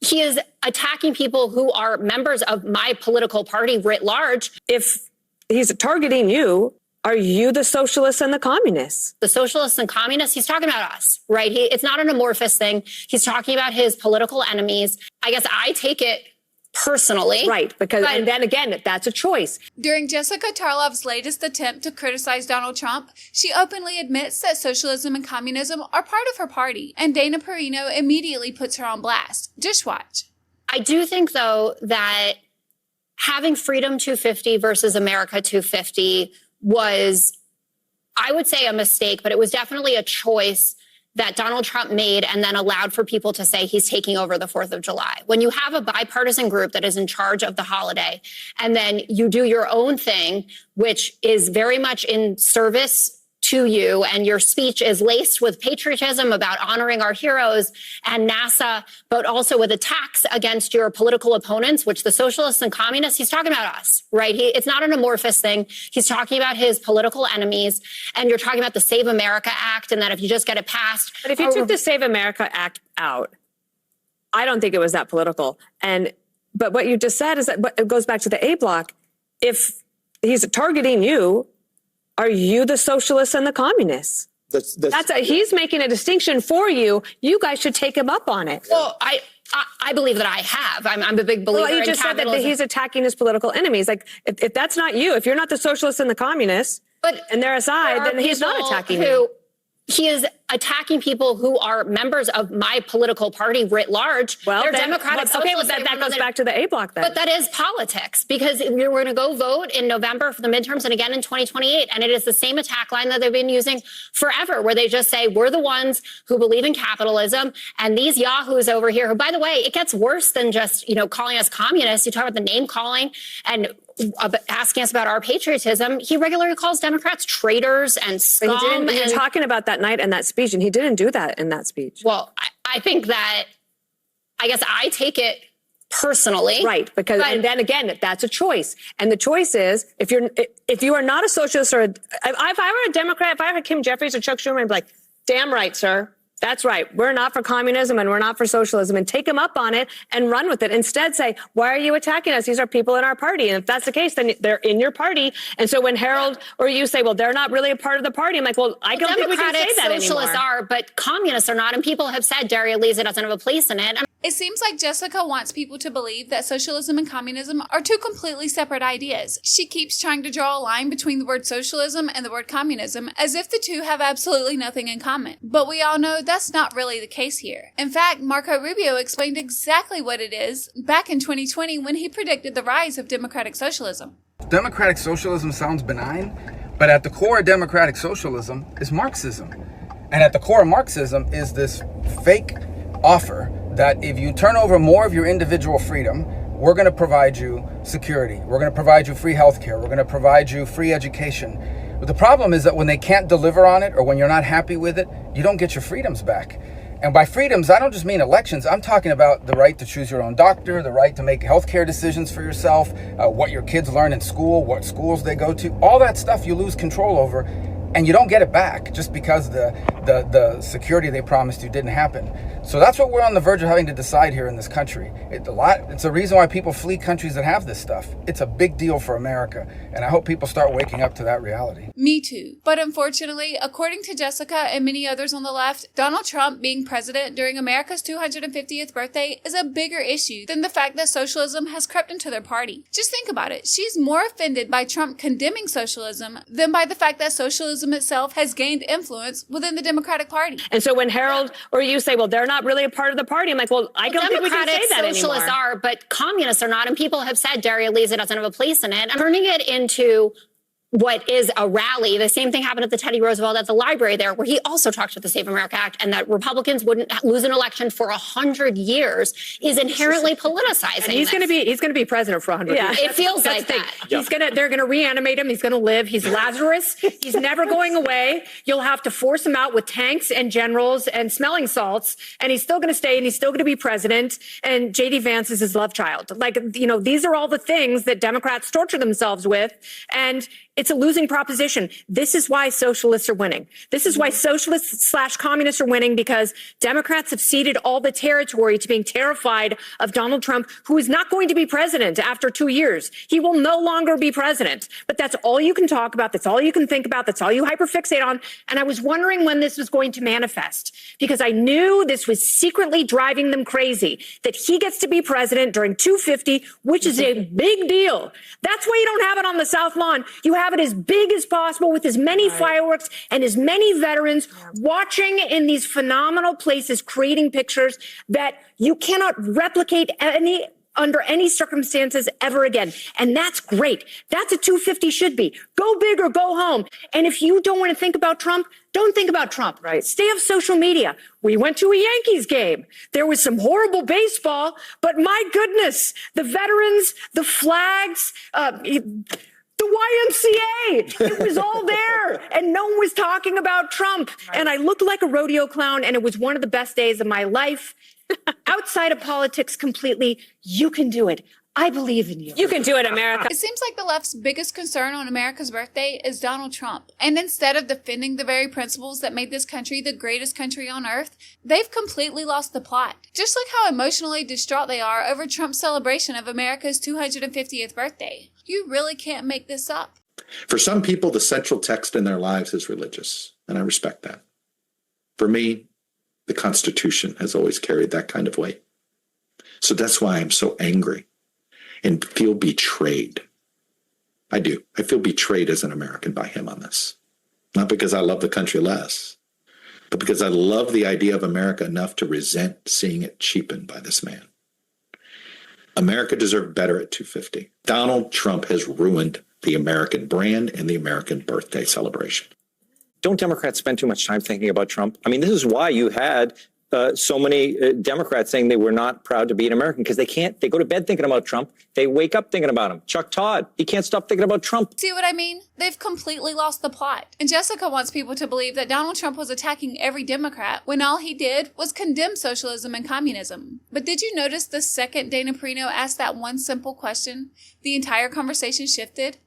he is attacking people who are members of my political party writ large. If he's targeting you, are you the socialists and the communists? The socialists and communists, he's talking about us, right? It's not an amorphous thing. He's talking about his political enemies. I guess I take it personally. Right, and then again, that's a choice. During Jessica Tarlov's latest attempt to criticize Donald Trump, she openly admits that socialism and communism are part of her party, and Dana Perino immediately puts her on blast. Just watch. I do think, though, that having Freedom 250 versus America 250 was, I would say, a mistake, but it was definitely a choice that Donald Trump made and then allowed for people to say he's taking over the 4th of July. When you have a bipartisan group that is in charge of the holiday, and then you do your own thing, which is very much in service to you, and your speech is laced with patriotism about honoring our heroes and NASA, but also with attacks against your political opponents, which the socialists and communists, he's talking about us, right? It's not an amorphous thing. He's talking about his political enemies, and you're talking about the Save America Act, and that if you just get it passed. But if you took the Save America Act out, I don't think it was that political. But what you just said is that it goes back to the A block. If he's targeting you, are you the socialists and the communists? He's making a distinction for you. You guys should take him up on it. Well, I believe that I have. I'm a big believer in capitalism. Well, you just said that he's attacking his political enemies. Like, if that's not you, if you're not the socialists and the communists, and they're aside, then he's not attacking you. He is attacking people who are members of my political party writ large. Well, they're Democratic Socialists. That goes back to the A block then. But that is politics, because we're going to go vote in November for the midterms and again in 2028. And it is the same attack line that they've been using forever, where they just say, we're the ones who believe in capitalism. And these yahoos over here, who, by the way, it gets worse than just, calling us communists. You talk about the name calling and asking us about our patriotism. He regularly calls Democrats traitors and scum. You're talking about that night and that speech, and he didn't do that in that speech. Well, I think that, I guess I take it personally. Right, and then again, that's a choice. And the choice is, if you are not a socialist or if I were a Democrat, if I were Kim Jeffries or Chuck Schumer, I'd be like, damn right, sir. That's right. We're not for communism and we're not for socialism, and take them up on it and run with it. Instead, say, why are you attacking us? These are people in our party. And if that's the case, then they're in your party. And so when Harold or you say, well, they're not really a part of the party, I'm like, well, I don't think we can say that anymore. Socialists are, but communists are not. And people have said Daria Lisa doesn't have a place in it. It seems like Jessica wants people to believe that socialism and communism are two completely separate ideas. She keeps trying to draw a line between the word socialism and the word communism, as if the two have absolutely nothing in common. But we all know that's not really the case here. In fact, Marco Rubio explained exactly what it is back in 2020 when he predicted the rise of democratic socialism. Democratic socialism sounds benign, but at the core of democratic socialism is Marxism. And at the core of Marxism is this fake offer that if you turn over more of your individual freedom, we're going to provide you security. We're going to provide you free healthcare. We're going to provide you free education. But the problem is that when they can't deliver on it, or when you're not happy with it, you don't get your freedoms back. And by freedoms, I don't just mean elections. I'm talking about the right to choose your own doctor, the right to make healthcare decisions for yourself, what your kids learn in school, what schools they go to. All that stuff you lose control over, and you don't get it back just because the security they promised you didn't happen. So that's what we're on the verge of having to decide here in this country. It's a reason why people flee countries that have this stuff. It's a big deal for America, and I hope people start waking up to that reality. Me too. But unfortunately, according to Jessica and many others on the left, Donald Trump being president during America's 250th birthday is a bigger issue than the fact that socialism has crept into their party. Just think about it. She's more offended by Trump condemning socialism than by the fact that socialism itself has gained influence within the Democratic Party. And so when Harold or you say, well, they're not really a part of the party, I'm like, well, I don't think we can say that anymore. Socialists are, but communists are not. And people have said Daria Lisa doesn't have a place in it. I'm turning it into what is a rally. The same thing happened at the Teddy Roosevelt at the library there, where he also talked about the Save America Act and that Republicans wouldn't lose an election for 100 years is inherently politicizing. And he's going to be president for 100 years. It feels like that. They're going to reanimate him. He's going to live. He's Lazarus. He's never going away. You'll have to force him out with tanks and generals and smelling salts, and he's still going to stay, and he's still going to be president. And J.D. Vance is his love child. Like, these are all the things that Democrats torture themselves with. And It's a losing proposition. This is why socialists are winning. This is why socialists/communists are winning, because Democrats have ceded all the territory to being terrified of Donald Trump, who is not going to be president after 2 years. He will no longer be president. But that's all you can talk about. That's all you can think about. That's all you hyperfixate on. And I was wondering when this was going to manifest, because I knew this was secretly driving them crazy, that he gets to be president during 250, which is a big deal. That's why you don't have it on the South Lawn. You have it as big as possible with as many fireworks and as many veterans watching in these phenomenal places, creating pictures that you cannot replicate under any circumstances ever again. And that's great. That's what 250 should be. Go big or go home. And if you don't want to think about Trump, don't think about Trump. Right. Stay off social media. We went to a Yankees game. There was some horrible baseball, but my goodness, the veterans, the flags, the YMCA, it was all there, and no one was talking about Trump. Right. And I looked like a rodeo clown, and it was one of the best days of my life. Outside of politics completely, you can do it. I believe in you. You can do it, America. It seems like the left's biggest concern on America's birthday is Donald Trump. And instead of defending the very principles that made this country the greatest country on earth, they've completely lost the plot. Just like how emotionally distraught they are over Trump's celebration of America's 250th birthday. You really can't make this up. For some people, the central text in their lives is religious, and I respect that. For me, the Constitution has always carried that kind of weight. So that's why I'm so angry and feel betrayed. I do. I feel betrayed as an American by him on this. Not because I love the country less, but because I love the idea of America enough to resent seeing it cheapened by this man. America deserved better at 250. Donald Trump has ruined the American brand and the American birthday celebration. Don't Democrats spend too much time thinking about Trump? I mean, this is why you had so many Democrats saying they were not proud to be an American, because they go to bed thinking about Trump. They wake up thinking about him. Chuck Todd, he can't stop thinking about Trump. See what I mean? They've completely lost the plot. And Jessica wants people to believe that Donald Trump was attacking every Democrat when all he did was condemn socialism and communism. But did you notice the second Dana Perino asked that one simple question, the entire conversation shifted?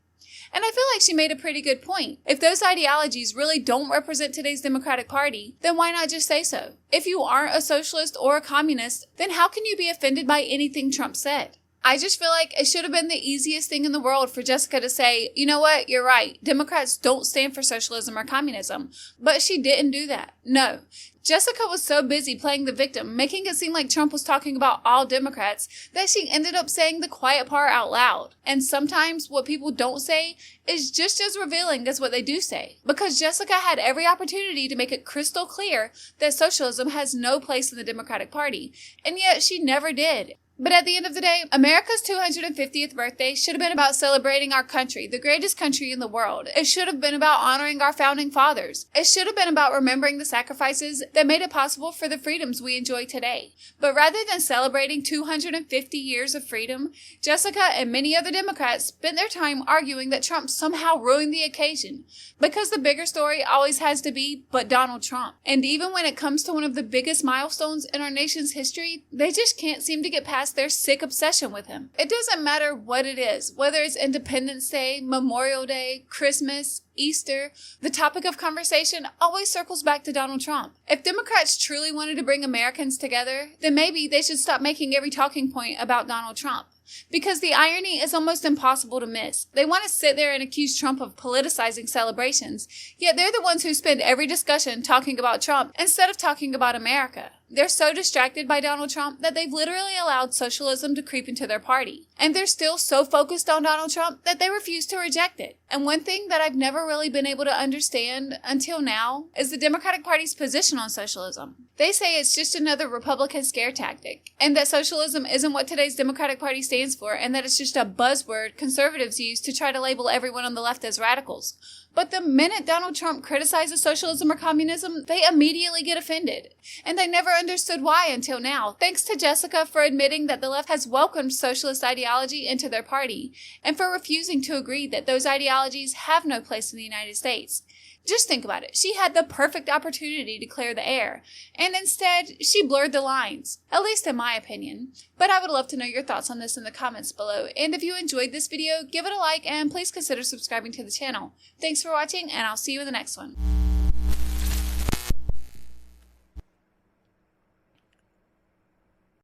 And I feel like she made a pretty good point. If those ideologies really don't represent today's Democratic Party, then why not just say so? If you aren't a socialist or a communist, then how can you be offended by anything Trump said? I just feel like it should have been the easiest thing in the world for Jessica to say, you know what, you're right. Democrats don't stand for socialism or communism. But she didn't do that. No. Jessica was so busy playing the victim, making it seem like Trump was talking about all Democrats, that she ended up saying the quiet part out loud. And sometimes what people don't say is just as revealing as what they do say. Because Jessica had every opportunity to make it crystal clear that socialism has no place in the Democratic Party, and yet she never did. But at the end of the day, America's 250th birthday should have been about celebrating our country, the greatest country in the world. It should have been about honoring our founding fathers. It should have been about remembering the sacrifices that made it possible for the freedoms we enjoy today. But rather than celebrating 250 years of freedom, Jessica and many other Democrats spent their time arguing that Trump somehow ruined the occasion. Because the bigger story always has to be, but Donald Trump. And even when it comes to one of the biggest milestones in our nation's history, they just can't seem to get past their sick obsession with him. It doesn't matter what it is, whether it's Independence Day, Memorial Day, Christmas, Easter, the topic of conversation always circles back to Donald Trump. If Democrats truly wanted to bring Americans together, then maybe they should stop making every talking point about Donald Trump. Because the irony is almost impossible to miss. They want to sit there and accuse Trump of politicizing celebrations, yet they're the ones who spend every discussion talking about Trump instead of talking about America. They're so distracted by Donald Trump that they've literally allowed socialism to creep into their party. And they're still so focused on Donald Trump that they refuse to reject it. And one thing that I've never really been able to understand until now is the Democratic Party's position on socialism. They say it's just another Republican scare tactic, and that socialism isn't what today's Democratic Party stands for, and that it's just a buzzword conservatives use to try to label everyone on the left as radicals. But the minute Donald Trump criticizes socialism or communism, they immediately get offended. And I never understood why until now. Thanks to Jessica for admitting that the left has welcomed socialist ideology into their party, and for refusing to agree that those ideologies have no place in the United States. Just think about it. She had the perfect opportunity to clear the air, and instead, she blurred the lines, at least in my opinion. But I would love to know your thoughts on this in the comments below, and if you enjoyed this video, give it a like, and please consider subscribing to the channel. Thanks for watching, and I'll see you in the next one.